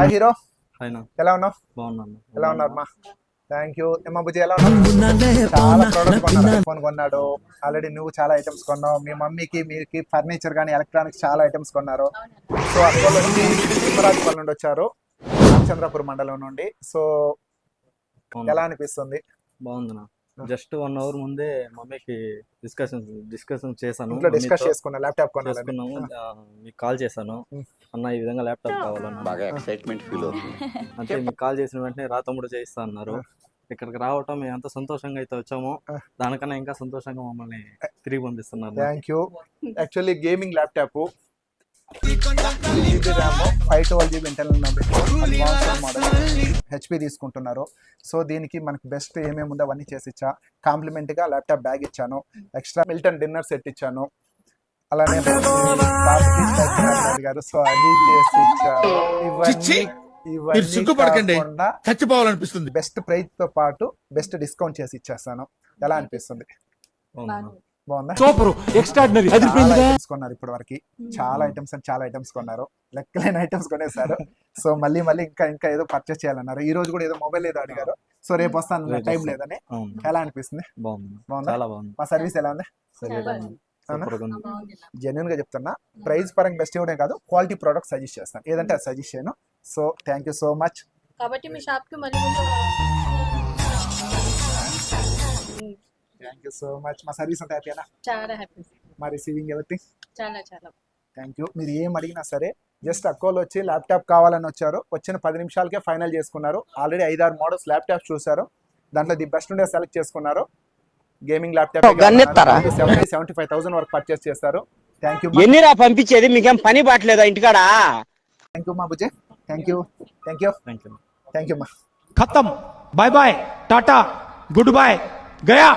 Hi hero, అయినా ఎలా ఉన్నావు? బాగున్నాను. ఎలా ఉన్నారు మా? Thank you. ఏమా బుజ్జి ఎలా ఉన్నావు? చాలా ప్రోడక్ట్ కొన్నాడు, ఐఫోన్ కొన్నాడు ఆల్రెడీ. నువ్వు చాలా ఐటమ్స్ కొన్నావు, మీ మమ్మీకి మీకు ఫర్నిచర్ కానీ ఎలక్ట్రానిక్స్ చాలా ఐటమ్స్ కొన్నారు. సో అక్కడ వచ్చి తిమ్మరాజుపల్లి నుండి వచ్చారు, రామచంద్రపురం మండలం నుండి. సో ఎలా అనిపిస్తుంది? బాగుంది. జస్ట్ 1 అవర్ ముందే మమ్మీకి డిస్కషన్ చేశాను. ఇంట్లో డిస్కస్ చేసుకున్నా ల్యాప్టాప్ కొనాలని. చేసుకున్నాము. మీకు కాల్ చేశాను, అన్న ఈ విధంగా ల్యాప్టాప్ కావాలన్నా. బాగా ఎక్సైట్మెంట్ ఫీల్ అవుతుంది. అంటే మీకు కాల్ చేసిన వెంటనే రా తమ్ముడు చేయిస్తా అన్నారు. ఇక్కడికి రావటం మేము ఎంత సంతోషంగా అయితే వచ్చామో దానికన్నా ఇంకా సంతోషంగా మమ్మల్ని తిరిగి పంపిస్తున్నారు. Thank you. Actually gaming laptop 512GB internal model HP తీసుకుంటున్నారు. సో దీనికి మనకి బెస్ట్ ఏమేమి ఉందో అవన్నీ చేసి ఇచ్చా. కాంప్లిమెంట్గా ల్యాప్టాప్ బ్యాగ్ ఇచ్చాను, ఎక్స్ట్రా మిల్టన్ డిన్నర్ సెట్ ఇచ్చాను, అలానే గారు సో అది చేసి ఇచ్చారు. ఇవన్నీ చచ్చిపోవాలనిపిస్తుంది. బెస్ట్ ప్రైస్ తో పాటు బెస్ట్ డిస్కౌంట్ చేసి ఇచ్చేస్తాను. ఎలా అనిపిస్తుంది? బాగుందా? Super extraordinary. ఐటమ్స్ కొన్నారు ఇప్పటి వరకు, చాలా ఐటమ్స్ కొన్నారు, లెక్కలేని ఐటమ్స్ కొనేసారు. సో మళ్ళీ ఇంకా ఏదో పర్చేస్ చేయాలన్నారు. ఈ రోజు కూడా ఏదో మొబైల్ ఏదో అడిగారు. సో రేపు వస్తాను, టైం లేదని. ఎలా అనిపిస్తుంది? బాగుందా? మా సర్వీస్ ఎలా ఉంది? జెన్యున్ గా చెప్తున్నా, ప్రైస్ పరంగా బెస్ట్ ఇవ్వడం కాదు, క్వాలిటీ ప్రోడక్ట్ సజెస్ట్ చేస్తాను, ఏదంటే అది సజెస్ట్ చేయను. So thank you so much. కాబట్టి మీ షాప్ కి మళ్ళీ థ్యాంక్ యూ సో మచ్. మా సర్వీస్ అంతా హ్యాపీనా? చాలా హ్యాపీ. మా రిసీవింగ్ ఎవరిథింగ్ చాలా థ్యాంక్ యూ. మీరు ఏం అడిగినా సరే జస్ట్ అక్కోలు వచ్చి ల్యాప్టాప్ కావాలని వచ్చారు, వచ్చిన 10 నిమిషాలకే ఫైనల్ చేసుకున్నారు. ఆల్రెడీ 5-6 మోడల్స్ ల్యాప్టాప్ చూసారు, దాంట్లో ది బెస్ట్ ఉండే సెలెక్ట్ చేసుకున్నారు. గేమింగ్ ల్యాప్టాప్ 75,000 వరకు పర్చేస్ చేస్తారు. Thank you. ఎన్నిరా పంపించేది, మీకేం పని బాట్లేదా ఇంటికాడ? థ్యాంక్ యూ మా బుజ్జే. థ్యాంక్ యూ మా. ఖతం. Bye bye, tata, good boy, Gaya.